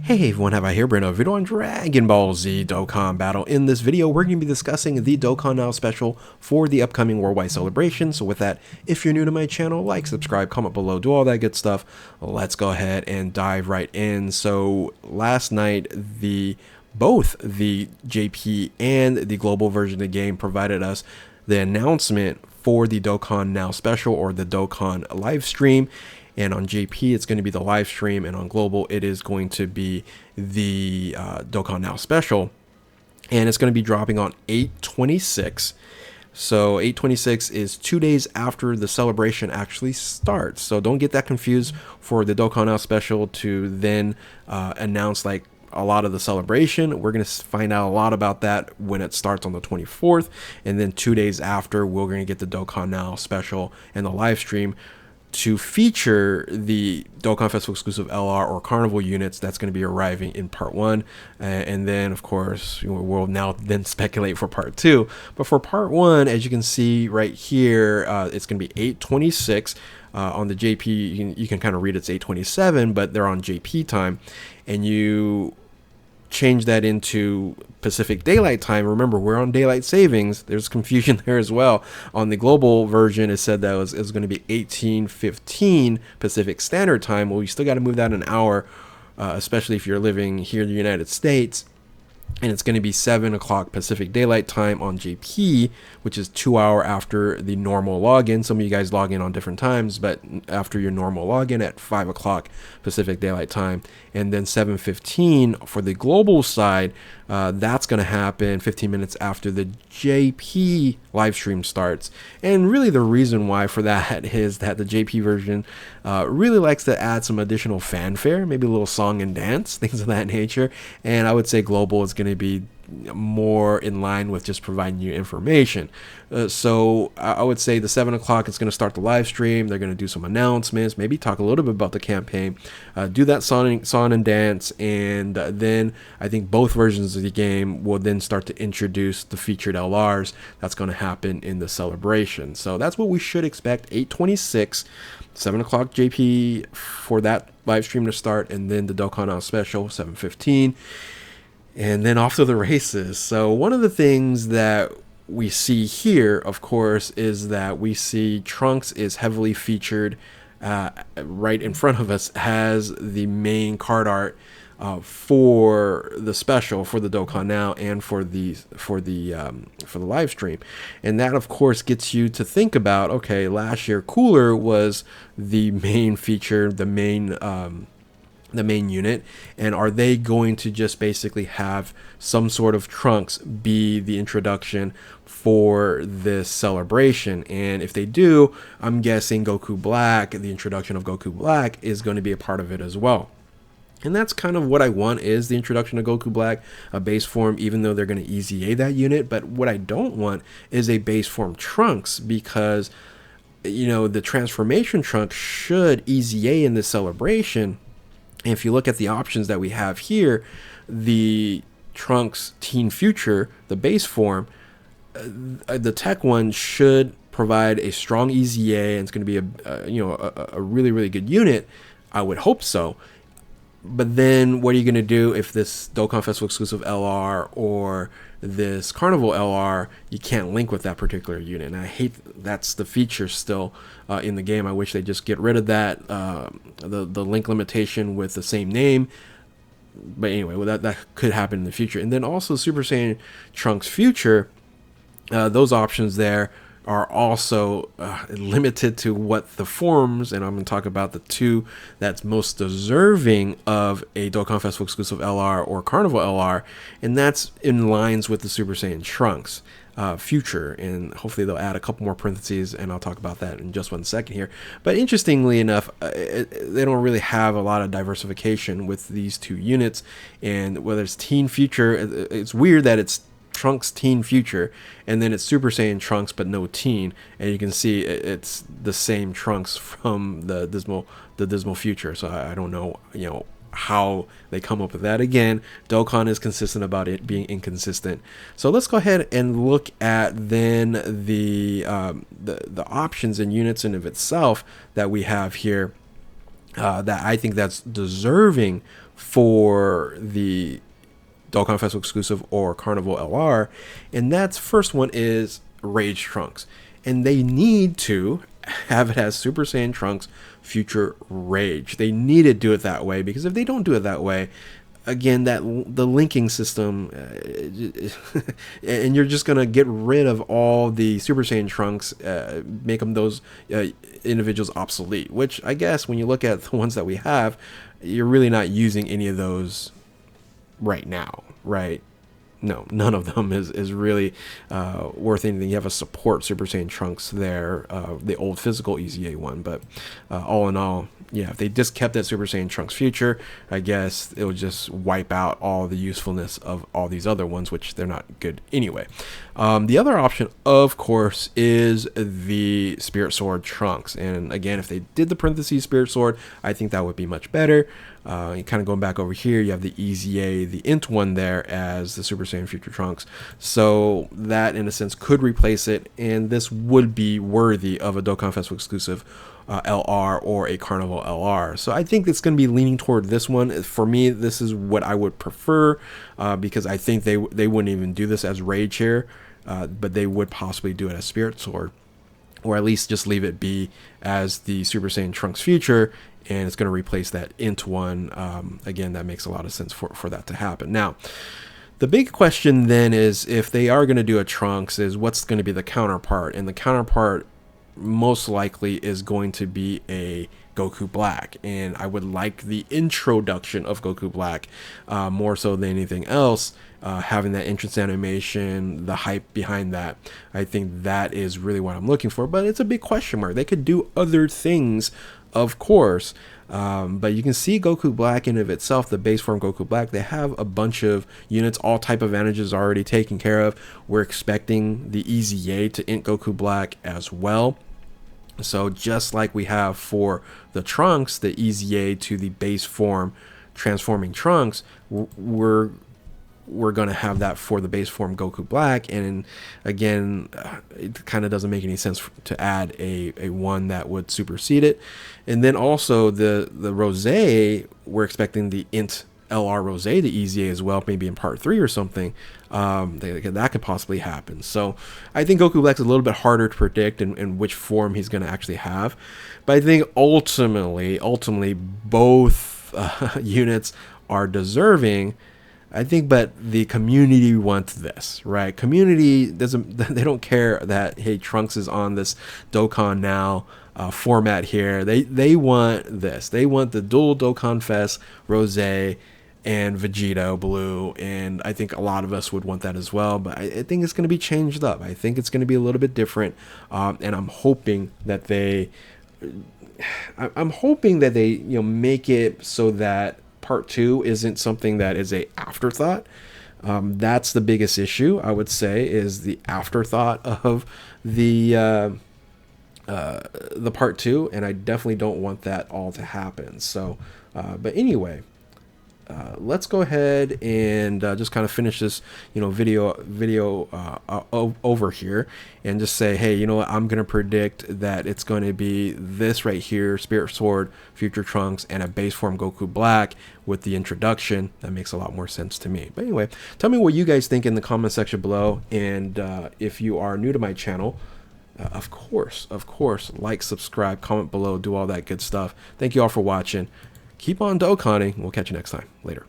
Hey everyone, have I here bring a video on Dragon Ball Z Dokkan Battle. In this video, we're going to be discussing the Dokkan Now special for the upcoming worldwide celebration. So with that, if you're new to my channel, like, subscribe, comment below, do all that good stuff. Let's go ahead and dive right in. So last night, both the JP and the global version of the game provided us the announcement for the Dokkan Now special, or the Dokkan live stream. And on JP, it's going to be the live stream, and on global, it is going to be the Dokkan Now special, and it's going to be dropping on 8/26. So 8/26 is 2 days after the celebration actually starts. So don't get that confused for the Dokkan Now special to then announce like a lot of the celebration. We're going to find out a lot about that when it starts on the 24th, and then 2 days after, we're going to get the Dokkan Now special and the live stream to feature the Dokkan Festival exclusive LR or Carnival units that's going to be arriving in part 1, and then of course we'll now then speculate for part 2. But for part 1, as you can see right here, it's going to be 8/26 on the JP. You can kind of read it's 8/27, but they're on JP time, and you change that into Pacific Daylight Time. Remember, we're on daylight savings. There's confusion there as well. On the global version, it said that it was going to be 18:15 Pacific Standard Time. Well, you still got to move that an hour, especially if you're living here in the United States. And it's going to be 7 o'clock Pacific Daylight Time on JP, which is 2 hours after the normal login. Some of you guys log in on different times, but after your normal login at 5 o'clock Pacific Daylight Time. And then 7:15 for the global side, that's going to happen 15 minutes after the JP live stream starts. And really the reason why for that is that the JP version really likes to add some additional fanfare, maybe a little song and dance, things of that nature. And I would say global is going to be more in line with just providing you information. So I would say the 7 o'clock is going to start the live stream. They're going to do some announcements, maybe talk a little bit about the campaign, do that song and dance, and then I think both versions of the game will then start to introduce the featured LRs. That's going to happen in the celebration. So that's what we should expect. 8/26, 7 o'clock JP for that live stream to start, and then the Dokkan Now special 7:15. And then off to the races. So one of the things that we see here, of course, is that we see Trunks is heavily featured right in front of us, has the main card art for the special, for the Dokkan Now, and for the live stream. And that of course gets you to think about, okay, last year Cooler was the main feature, the main unit, and are they going to just basically have some sort of Trunks be the introduction for this celebration? And if they do, I'm guessing Goku Black, the introduction of Goku Black, is going to be a part of it as well. And that's kind of what I want, is the introduction of Goku Black, a base form, even though they're going to EZA that unit. But what I don't want is a base form Trunks, because the transformation Trunks should EZA in this celebration. And if you look at the options that we have here, the Trunks Teen Future, the base form, the tech one should provide a strong EZA, and it's going to be a really, really good unit. I would hope so. But then what are you going to do if this Dokkan Festival exclusive LR or this Carnival LR, you can't link with that particular unit? And I hate that's the feature still in the game. I wish they just get rid of that, the link limitation with the same name. But anyway, well, that could happen in the future. And then also Super Saiyan Trunks Future, those options there are also limited to what the forms, and I'm going to talk about the two that's most deserving of a Dokkan Festival exclusive LR or Carnival LR, and that's in lines with the Super Saiyan Trunks Future. And hopefully they'll add a couple more parentheses, and I'll talk about that in just 1 second here. But interestingly enough, they don't really have a lot of diversification with these two units. And whether it's Teen Future, it's weird that it's Trunks Teen Future, and then it's Super Saiyan Trunks but no Teen, and you can see it's the same Trunks from the Dismal Future. So I don't know how they come up with that. Again, Dokkan is consistent about it being inconsistent. So let's go ahead and look at then the options and units in of itself that we have here, that I think that's deserving for the Dokkan Festival exclusive or Carnival LR, and that's first one is Rage Trunks, and they need to have it as Super Saiyan Trunks Future Rage. They need to do it that way, because if they don't do it that way, again, that the linking system, and you're just gonna get rid of all the Super Saiyan Trunks, make them those individuals obsolete. Which I guess when you look at the ones that we have, you're really not using any of those right now, right? No, none of them is really worth anything. You have a support Super Saiyan Trunks there, the old physical EZA one, but all in all, yeah, if they just kept that Super Saiyan Trunks Future, I guess it would just wipe out all the usefulness of all these other ones, which they're not good anyway. The other option, of course, is the Spirit Sword Trunks, and again, if they did the parentheses Spirit Sword, I think that would be much better. Kind of going back over here, you have the EZA, the Int one there as the Super Saiyan Future Trunks. So that, in a sense, could replace it, and this would be worthy of a Dokkan Festival exclusive LR or a Carnival LR. So I think it's going to be leaning toward this one. For me, this is what I would prefer, because I think they wouldn't even do this as Rage here, but they would possibly do it as Spirit Sword, or at least just leave it be as the Super Saiyan Trunks Future, and it's going to replace that Int one. Again, that makes a lot of sense for that to happen. Now, the big question then is, if they are going to do a Trunks, is what's going to be the counterpart? And the counterpart most likely is going to be a Goku Black, and I would like the introduction of Goku Black more so than anything else. Having that entrance animation, the hype behind that, I think that is really what I'm looking for, but it's a big question mark. They could do other things, of course, but you can see Goku Black in of itself, the base form Goku Black, they have a bunch of units, all type of advantages already taken care of. We're expecting the EZA to int Goku Black as well. So just like we have for the Trunks, the EZA to the base form transforming Trunks, we're going to have that for the base form Goku Black. And again, it kind of doesn't make any sense to add a one that would supersede it. And then also the Rose, we're expecting the int LR Rose to EZA as well, maybe in part 3 or something. That could possibly happen. So I think Goku Black's a little bit harder to predict in which form he's going to actually have. But I think ultimately both units are deserving. I think, but the community wants this, right? Community doesn't, they don't care that, hey, Trunks is on this Dokkan Now format here. They want this. They want the dual Dokkan Fest, Rose, and Vegito Blue, and I think a lot of us would want that as well, but I think it's going to be changed up. I think it's going to be a little bit different, and I'm hoping that they make it so that part 2 isn't something that is a afterthought. That's the biggest issue, I would say, is the afterthought of the part 2, and I definitely don't want that all to happen. So but anyway, let's go ahead and just kind of finish this video over here, and just say, hey, you know what, I'm gonna predict that it's going to be this right here, Spirit Sword Future Trunks, and a base form Goku Black with the introduction. That makes a lot more sense to me. But anyway, tell me what you guys think in the comment section below, and if you are new to my channel, of course, like, subscribe, comment below, do all that good stuff. Thank you all for watching. Keep on Dokkaning. We'll catch you next time. Later.